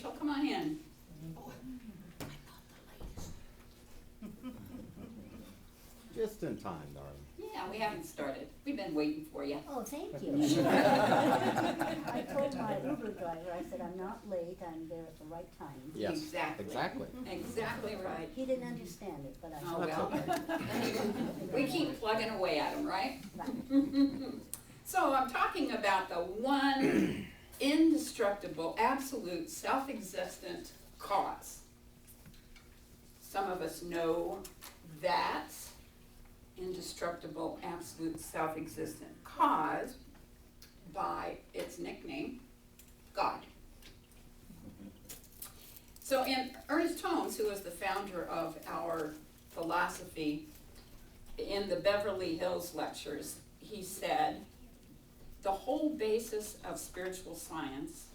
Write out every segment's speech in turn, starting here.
Rachel, come on in. Just in time, darling. Yeah, we haven't started. We've been waiting for you. Oh, thank you. I told my Uber driver, I said, I'm not late, I'm there at the right time. Yes, Exactly. exactly. Exactly right. He didn't understand it, but I Oh, said, well. We keep plugging away at them, right? right. So I'm talking about the one indestructible, absolute, self-existent cause. Some of us know that indestructible, absolute, self-existent cause by its nickname, God. So in Ernest Holmes, who is the founder of our philosophy, in the Beverly Hills Lectures, he said, the whole basis of spiritual science,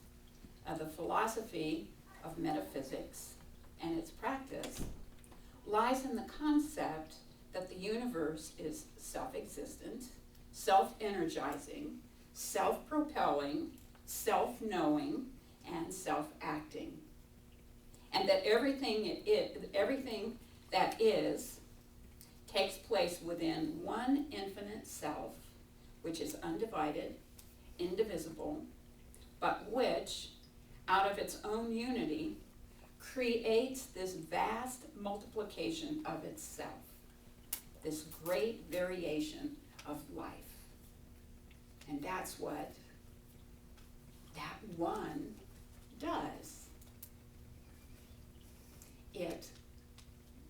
of the philosophy of metaphysics and its practice, lies in the concept that the universe is self-existent, self-energizing, self-propelling, self-knowing, and self-acting. And that everything that is takes place within one infinite self, which is undivided, indivisible, but which, out of its own unity, creates this vast multiplication of itself, this great variation of life. And that's what that one does. It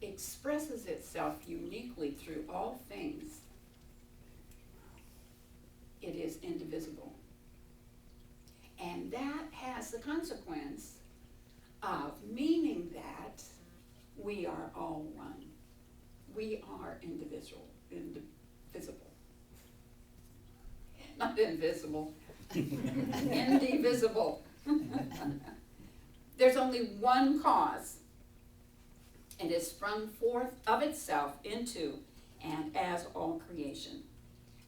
expresses itself uniquely through all things. It is indivisible. And that has the consequence of meaning that we are all one. We are indivisible. Not invisible. Indivisible. There's only one cause. It is sprung forth of itself into and as all creation,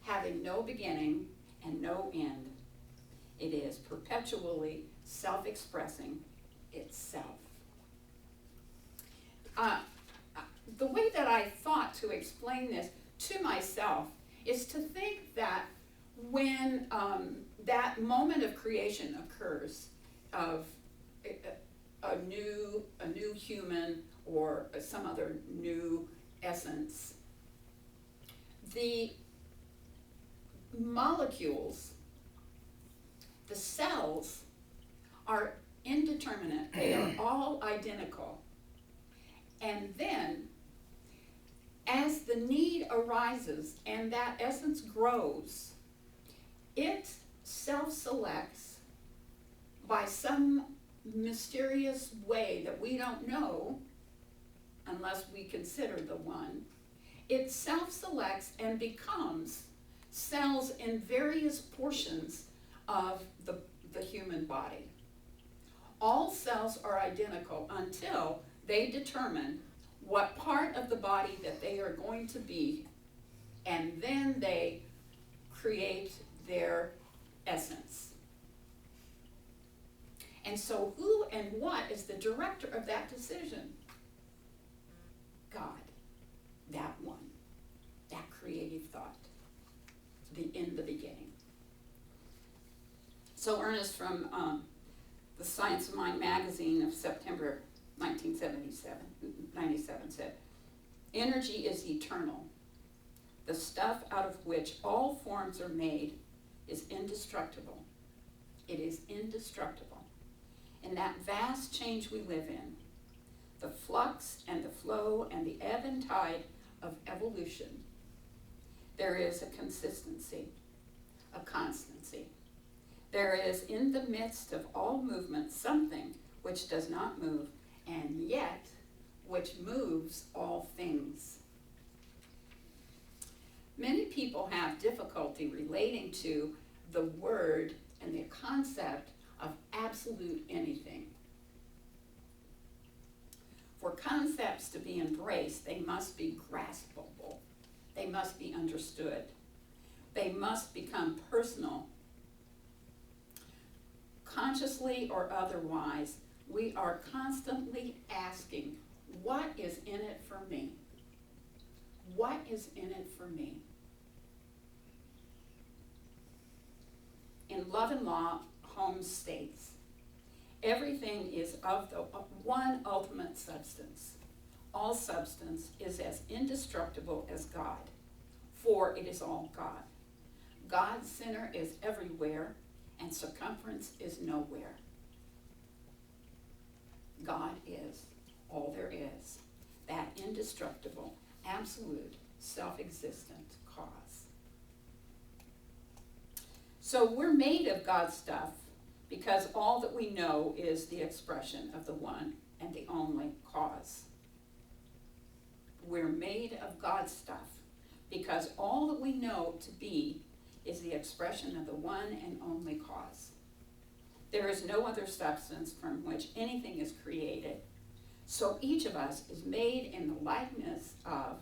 having no beginning and no end. It is perpetually self-expressing itself. The way that I thought to explain this to myself is to think that when that moment of creation occurs, of a new human or some other new essence, the molecules, the cells, are indeterminate. They are all identical. And then, as the need arises and that essence grows, it self-selects by some mysterious way that we don't know unless we consider the one. It self-selects and becomes cells in various portions of the human body. All cells are identical until they determine what part of the body that they are going to be, and then they create their essence. And so who and what is the director of that decision? God, that one, that creative thought, in the beginning. So Ernest from the Science of Mind magazine of September 1997 said, energy is eternal. The stuff out of which all forms are made is indestructible. It is indestructible. In that vast change we live in, the flux and the flow and the ebb and tide of evolution, there is a consistency, a constancy. There is in the midst of all movement something which does not move, and yet which moves all things. Many people have difficulty relating to the word and the concept of absolute anything. For concepts to be embraced, they must be graspable. They must be understood. They must become personal. Consciously or otherwise, we are constantly asking, what is in it for me? What is in it for me? In Love and Law, Holmes states, everything is of the one ultimate substance. All substance is as indestructible as God, for it is all God. God's center is everywhere, and circumference is nowhere. God is all there is, that indestructible, absolute, self-existent cause. So we're made of God's stuff because all that we know is the expression of the one and the only cause. We're made of God's stuff because all that we know to be is the expression of the one and only cause. There is no other substance from which anything is created. So each of us is made in the likeness of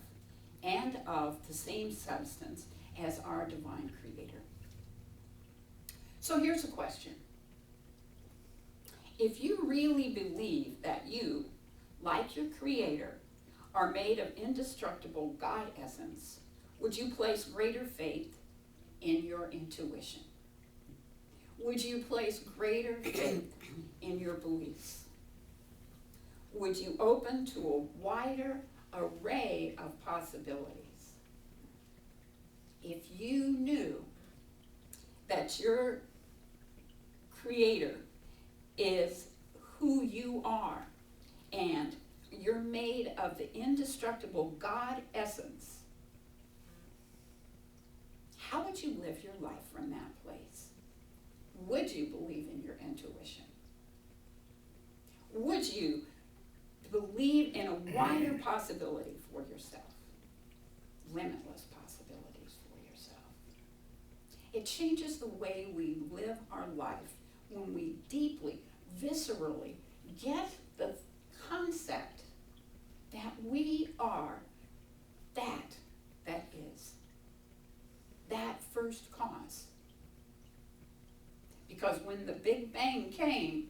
and of the same substance as our divine creator. So here's a question. If you really believe that you, like your creator, are made of indestructible God essence, would you place greater faith in your intuition? Would you place greater faith in your beliefs? Would you open to a wider array of possibilities? If you knew that your creator is who you are and you're made of the indestructible God essence, how would you live your life from that place? Would you believe in your intuition? Would you believe in a wider possibility for yourself? Limitless possibilities for yourself. It changes the way we live our life when we deeply, viscerally get the concept that we are that is, that first cause. Because when the Big Bang came,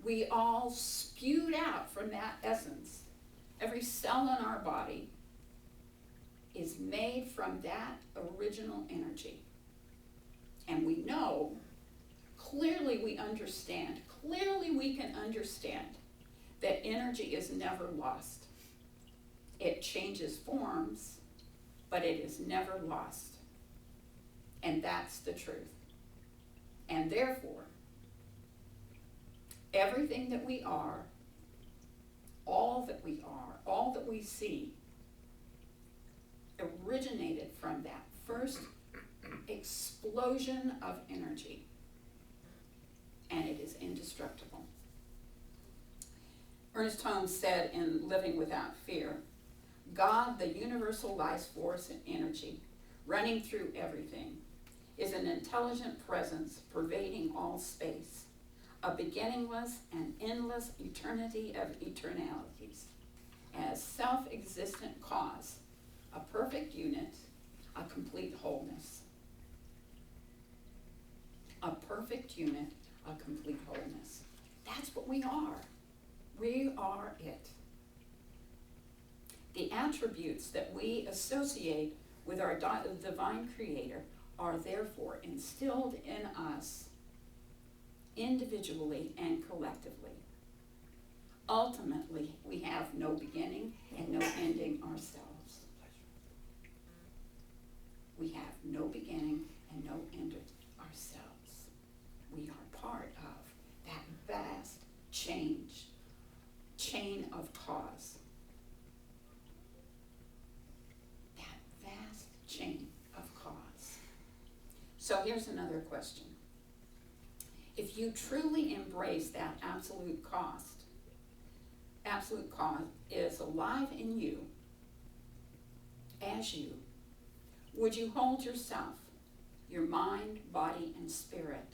we all spewed out from that essence. Every cell in our body is made from that original energy. And we know, clearly we can understand that energy is never lost. It changes forms, but it is never lost. And that's the truth. And therefore, everything that we are, all that we see, originated from that first explosion of energy. And it is indestructible. Ernest Holmes said in Living Without Fear, God, the universal life force and energy, running through everything, is an intelligent presence pervading all space, a beginningless and endless eternity of eternalities, as self-existent cause, a perfect unit, a complete wholeness. A perfect unit, a complete wholeness. That's what we are. We are it. The attributes that we associate with our divine creator are therefore instilled in us individually and collectively. Ultimately, we have no beginning and no ending ourselves. We have no beginning and no end ourselves. We are part of that vast chain of cause. That vast chain of cause. So here's another question. If you truly embrace that absolute cause is alive in you, as you, would you hold yourself, your mind, body, and spirit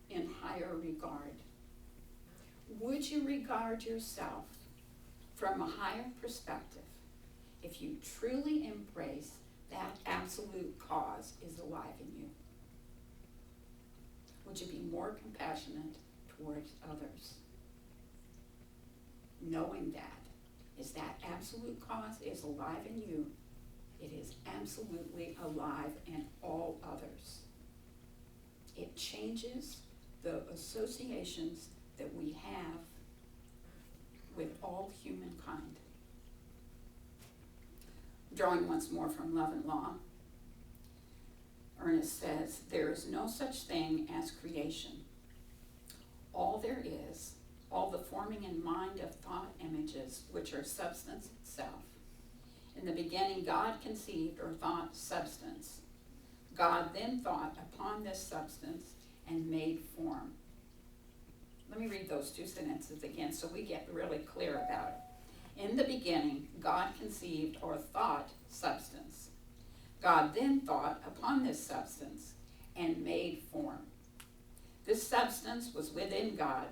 in higher regard? Would you regard yourself from a higher perspective if you truly embrace that absolute cause is alive in you? Would you be more compassionate towards others? knowing that is that absolute cause is alive in you, it is absolutely alive in all others. It changes the associations that we have with all humankind. Drawing once more from Love and Law, Ernest says, there is no such thing as creation. All there is, all the forming in mind of thought images, which are substance itself. In the beginning, God conceived or thought substance. God then thought upon this substance and made form. Let me read those two sentences again so we get really clear about it. In the beginning, God conceived or thought substance. God then thought upon this substance and made form. This substance was within God,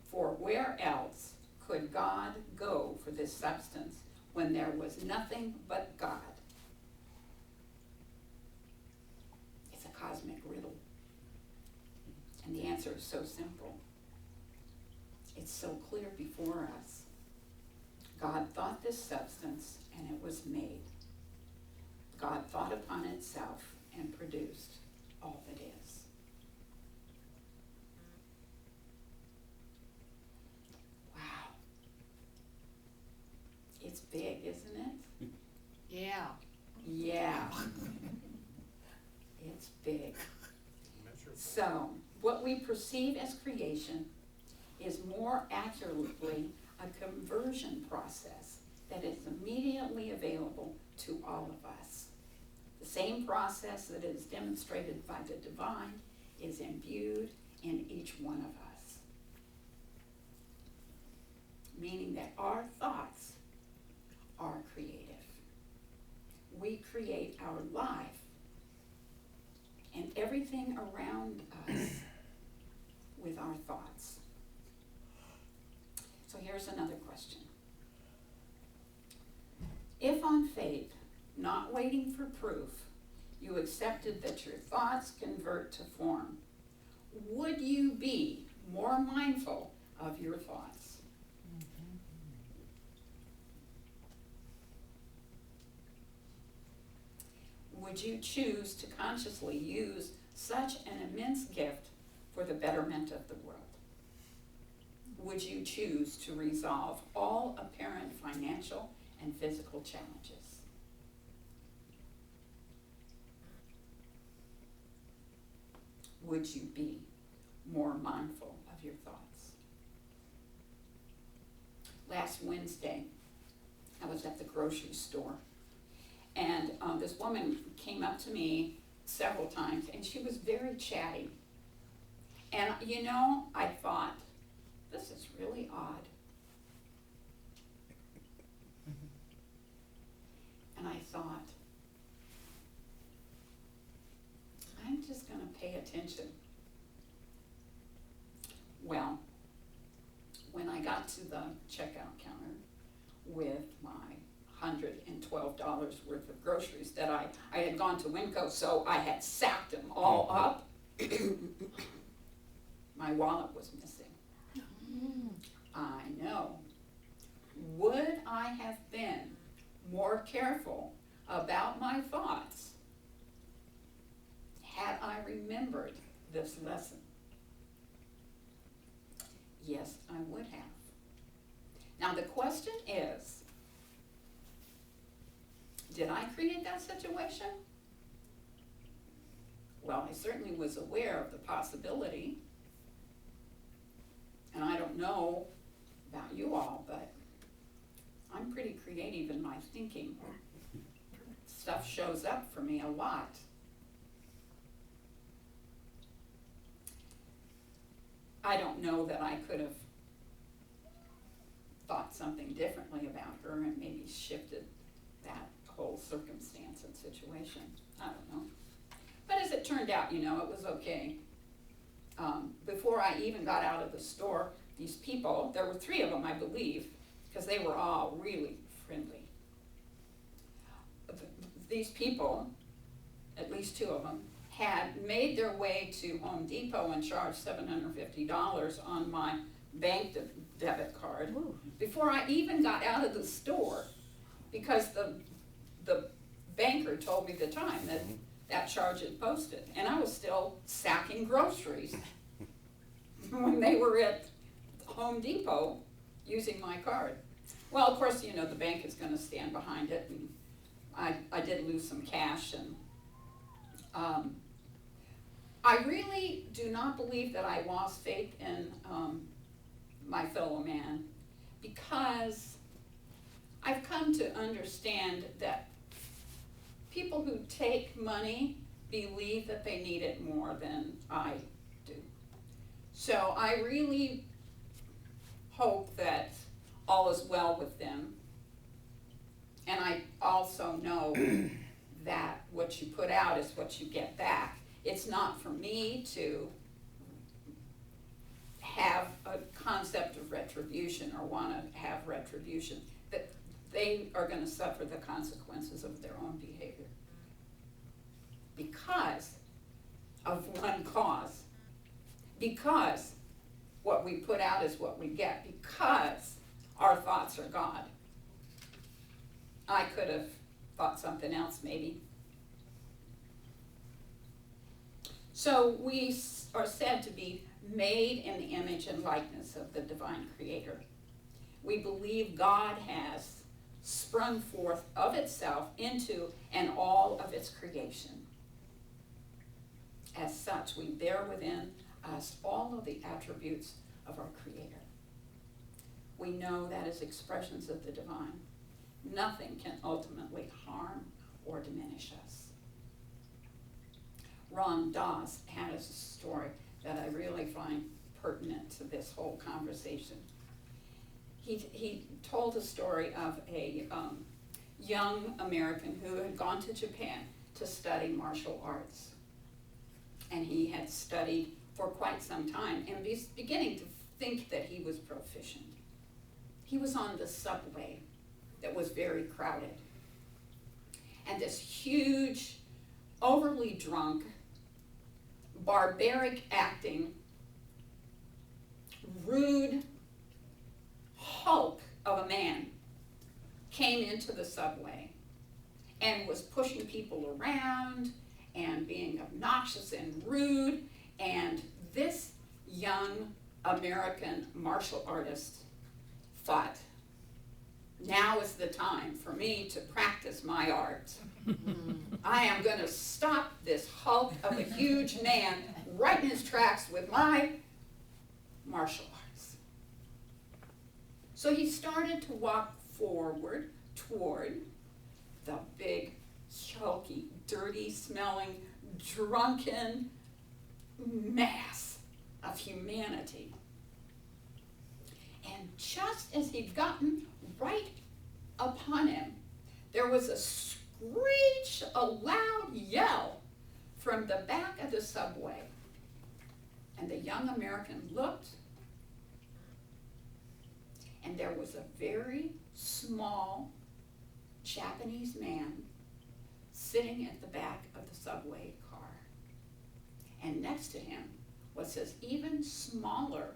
for where else could God go for this substance when there was nothing but God? It's a cosmic riddle. And the answer is so simple. It's so clear before us. God thought this substance and it was made. God thought upon itself and produced all that is. Wow. It's big, isn't it? Yeah. Yeah. It's big. So, what we perceive as creation is more accurately a conversion process that is immediately available to all of us. The same process that is demonstrated by the divine is imbued in each one of us. Meaning that our thoughts are creative. We create our life and everything around us with our thoughts. So here's another question. If on faith, not waiting for proof, you accepted that your thoughts convert to form, would you be more mindful of your thoughts? Would you choose to consciously use such an immense gift for the betterment of the world? Would you choose to resolve all apparent financial and physical challenges? Would you be more mindful of your thoughts? Last Wednesday, I was at the grocery store, and this woman came up to me several times, and she was very chatty. And you know, I thought, this is really odd. And I thought, I'm just going to pay attention. Well, when I got to the checkout counter with my $112 worth of groceries that I had gone to Winco, so I had sacked them all up, my wallet was missing. I know. Would I have been more careful about my thoughts had I remembered this lesson? Yes, I would have. Now the question is, did I create that situation? Well, I certainly was aware of the possibility. And I don't know about you all, but I'm pretty creative in my thinking. Stuff shows up for me a lot. I don't know that I could have thought something differently about her and maybe shifted that whole circumstance and situation. I don't know. But as it turned out, you know, it was okay. Before I even got out of the store, these people, there were 3 of them, I believe, because they were all really friendly. These people, at least 2 of them, had made their way to Home Depot and charged $750 on my bank debit card Ooh. before I even got out of the store, because the banker told me the time that that charge had posted, and I was still sacking groceries when they were at Home Depot using my card. Well, of course, you know, the bank is gonna stand behind it, and I did lose some cash, and I really do not believe that I lost faith in my fellow man, because I've come to understand that people who take money believe that they need it more than I do. So I really hope that all is well with them. And I also know that what you put out is what you get back. It's not for me to have a concept of retribution or want to have retribution. That they are going to suffer the consequences of their own behavior because of one cause. Because what we put out is what we get. Because our thoughts are God. I could have thought something else maybe. So we are said to be made in the image and likeness of the divine creator. We believe God has sprung forth of itself into and all of its creation. As such, we bear within us all of the attributes of our Creator. We know that as expressions of the divine, nothing can ultimately harm or diminish us. Ron Doss had a story that I really find pertinent to this whole conversation. He told a story of a young American who had gone to Japan to study martial arts. And he had studied for quite some time and was beginning to think that he was proficient. He was on the subway that was very crowded. And this huge, overly drunk, barbaric acting, rude hulk of a man came into the subway and was pushing people around and being obnoxious and rude, and this young American martial artist thought, now is the time for me to practice my art. I am going to stop this hulk of a huge man right in his tracks with my martial arts. So he started to walk forward toward the big, hulky, dirty smelling, drunken mass of humanity. And just as he'd gotten right upon him, there was a screech, a loud yell from the back of the subway. And the young American looked, and there was a very small Japanese man sitting at the back of the subway car. And next to him was his even smaller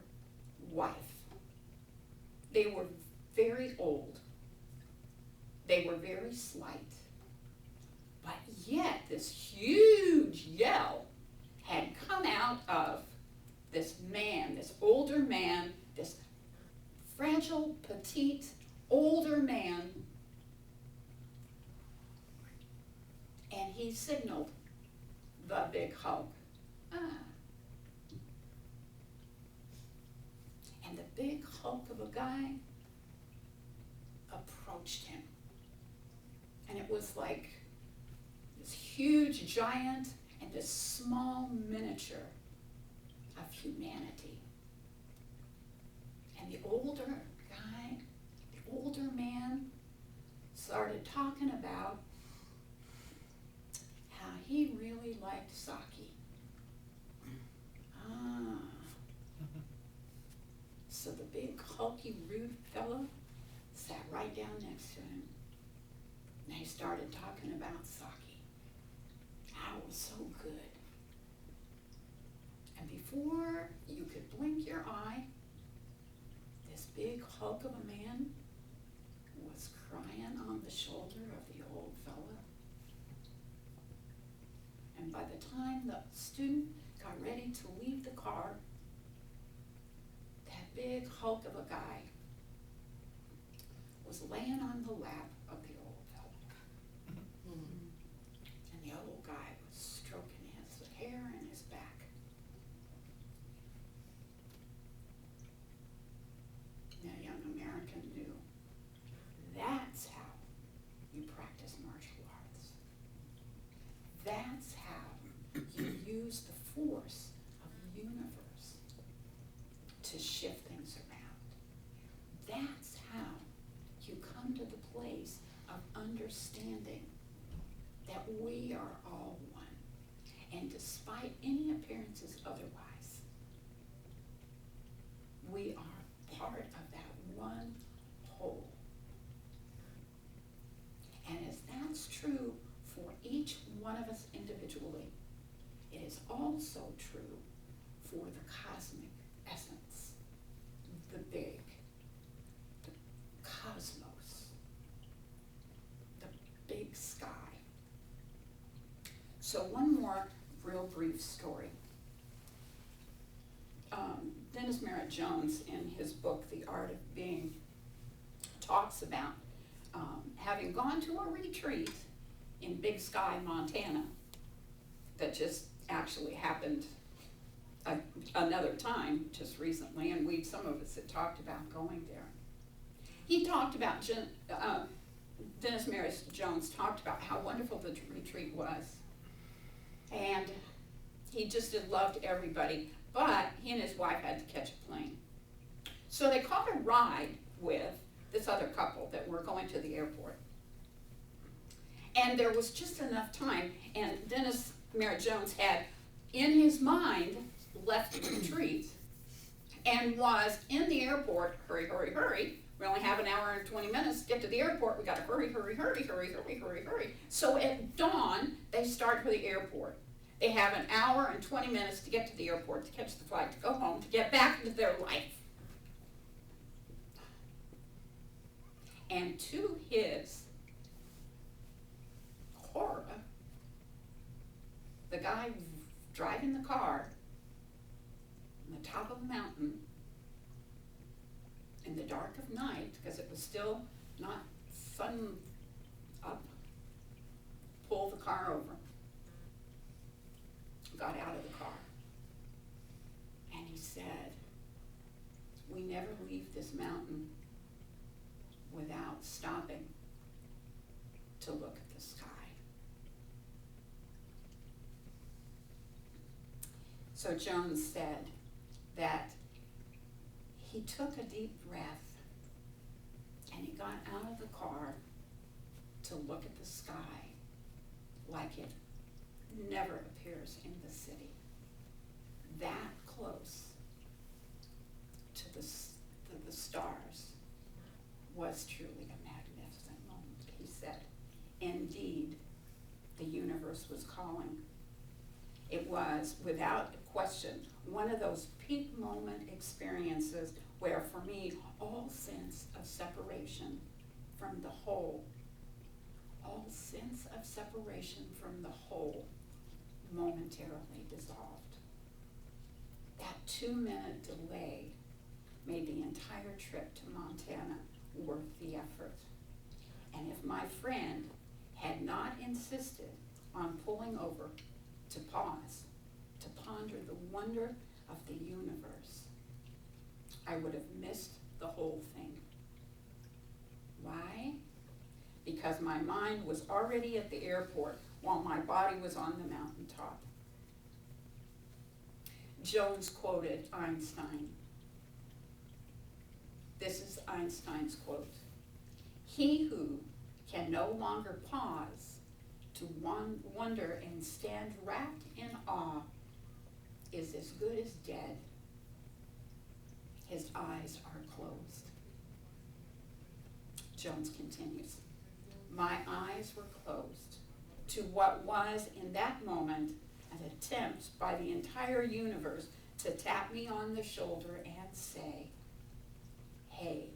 wife. They were very old. They were very slight. But yet this huge yell had come out of this man, this older man, this fragile, petite, older man. And he signaled the big hulk. And the big hulk of a guy approached him. And it was like this huge giant and this small miniature of humanity. And the older guy, the older man, started talking about how he really liked sake. So the big, hulky, rude fellow sat right down next to him. And he started talking about sake. How it was so good. And before you could blink your eye, this big hulk of a man was crying on the shoulder of the old fella. And by the time the student got ready to leave the car, that big hulk of a guy was laying on the lap of the old fella. And the old guy was stroking his hair and his back. That young American knew that's how you practice martial arts. That's how you use the force of the universe to shift things around. That's how you come to the place of understanding that we are all one. And despite any appearances otherwise, we are part of that one whole. And as that's true for each one of us individually, it is also true for the cosmic essence, the big, the cosmos, the big sky. So one more real brief story. Dennis Merritt Jones, in his book, The Art of Being, talks about having gone to a retreat in Big Sky, Montana, that just actually happened another time just recently, and some of us had talked about going there. He talked about, Dennis Merritt Jones talked about how wonderful the retreat was, and he just had loved everybody, but he and his wife had to catch a plane. So they caught a ride with this other couple that were going to the airport. And there was just enough time, and Dennis Merritt Jones had, in his mind, left the retreat and was in the airport, hurry, hurry, hurry. We only have an hour and 20 minutes to get to the airport. We gotta hurry, hurry, hurry, hurry, hurry, hurry, hurry. So at dawn, they start for the airport. They have an hour and 20 minutes to get to the airport, to catch the flight, to go home, to get back into their life. And to his horror, the guy driving the car on the top of a mountain in the dark of night, because it was still not sun up, pulled the car over, got out of the car, and he said, "We never leave this mountain without stopping to look at the sky." So Jones said that he took a deep breath and he got out of the car to look at the sky like it never appears in the city. That close to the stars was truly a magnificent moment. He said, indeed, the universe was calling. It was, without question, one of those peak moment experiences where, for me, all sense of separation from the whole, momentarily dissolved. That 2-minute delay made the entire trip to Montana worth the effort. And if my friend had not insisted on pulling over to pause, to ponder the wonder of the universe, I would have missed the whole thing. Why? Because my mind was already at the airport while my body was on the mountaintop. Jones quoted Einstein. This is Einstein's quote: "He who can no longer pause to wonder and stand wrapped in awe is as good as dead. His eyes are closed." Jones continues, "My eyes were closed to what was in that moment an attempt by the entire universe to tap me on the shoulder and say, hey,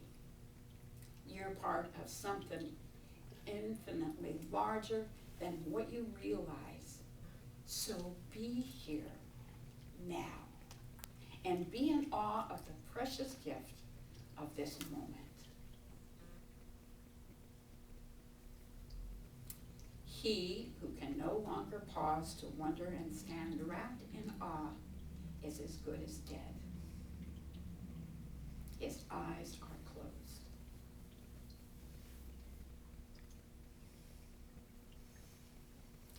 you're part of something infinitely larger than what you realize. So be here now and be in awe of the precious gift of this moment. He who can no longer pause to wonder and stand wrapped in awe is as good as dead. His eyes are closed.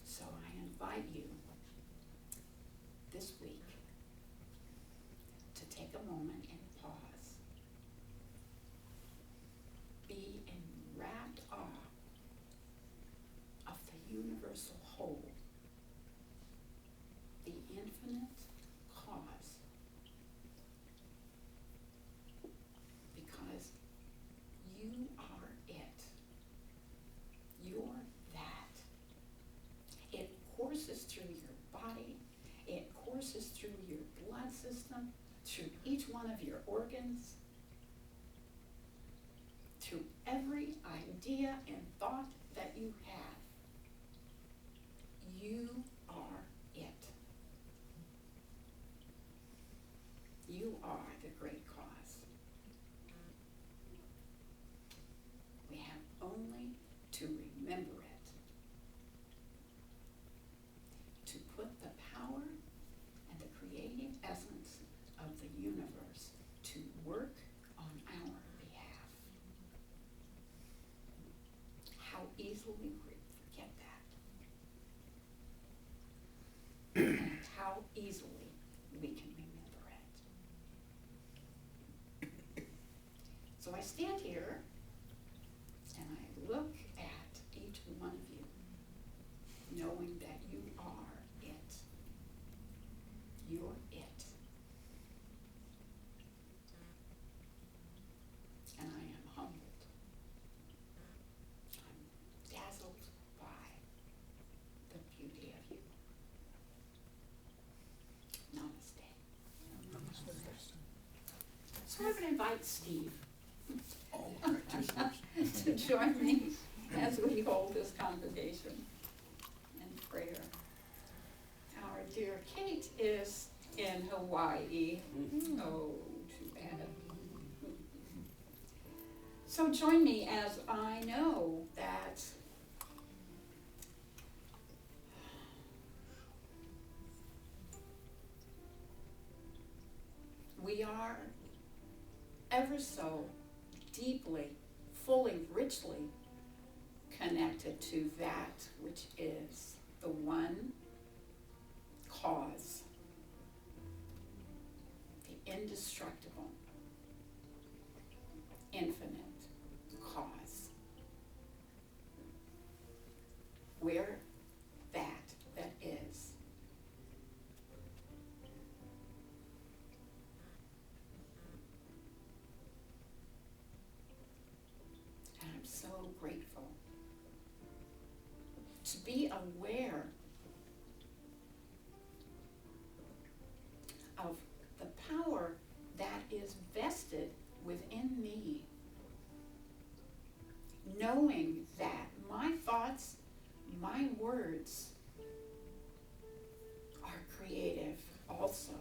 So I invite you this week to take a moment and pause. Be in rapt awe of the universal whole, the infinite cause, because you are it. You're that. It courses through your body, it courses through your blood system, through each one of your organs, through every idea and thought that you have. You are it. You are the great cause. We have only to remember it, to put the power and the creative essence of the universe to work on our behalf. How easily we forget that. And how easily we can remember it. So I stand here and I look at each one of you, knowing that you are it. You're it. And I am humbled. I'm dazzled by the beauty of you. Namaste. So I'm going to invite Steve to join me as we hold this congregation in prayer. Our dear Kate is in Hawaii. Oh, too bad. So join me as I know that we are ever so deeply, fully, richly connected to that which is the one cause, the indestructible, infinite cause. Where that is. And I'm so grateful to be aware of the power that is vested within me, knowing that my thoughts, my words are creative also.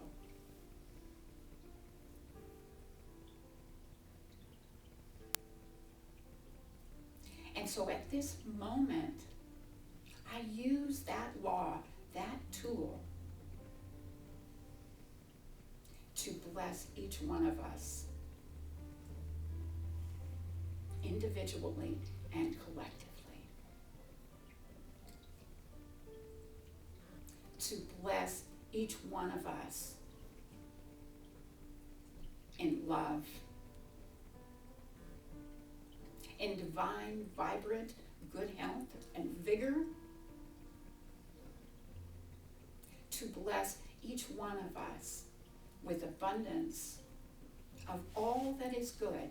And so at this moment, I use that law, that tool, to bless each one of us, individually and collectively. To bless each one of us in love, in divine, vibrant, good health and vigor. To bless each one of us with abundance of all that is good.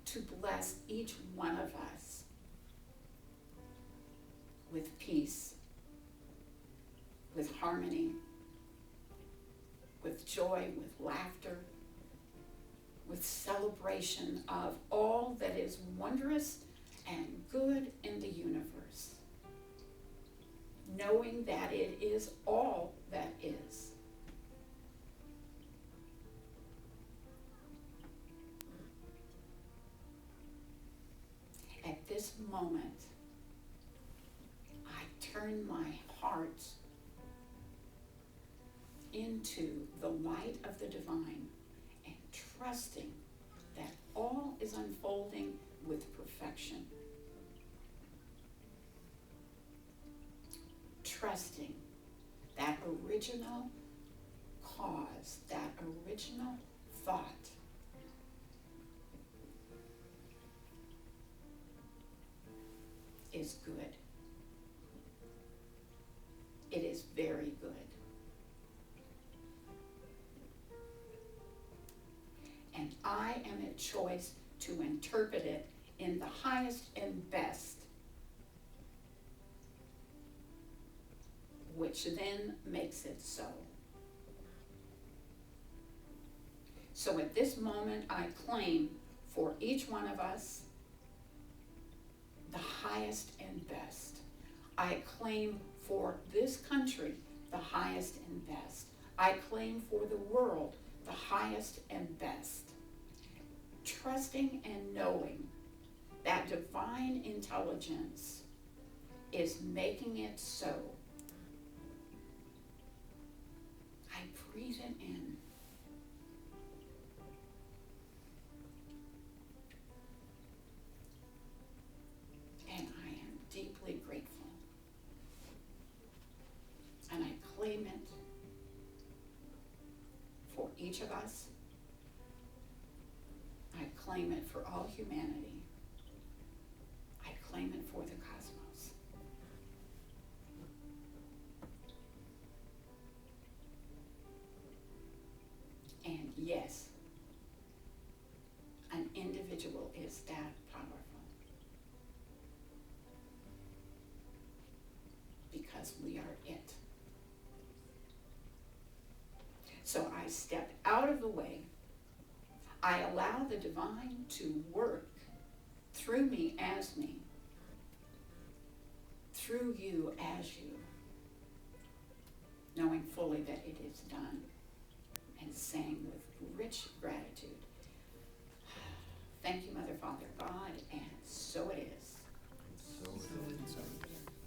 To bless each one of us with peace, with harmony, with joy, with laughter, with celebration of all that is wondrous and good in the universe, knowing that it is all that is. At this moment, I turn my heart into the light of the divine and trusting that all is unfolding with perfection. Trusting that original cause, that original thought is good. It is very good. And I am at choice to interpret it in the highest and best, which then makes it so. So at this moment, I claim for each one of us the highest and best. I claim for this country the highest and best. I claim for the world the highest and best. Trusting and knowing that divine intelligence is making it so. I breathe it in. And I am deeply grateful. And I claim it for each of us. I claim it for all humanity. I claim it for the cosmos. And yes, an individual is that powerful. Because we are it. So I step out of the way. I allow the divine to work through me as me, through you as you, knowing fully that it is done, and saying with rich gratitude, thank you, Mother, Father, God, and so it is. So it is.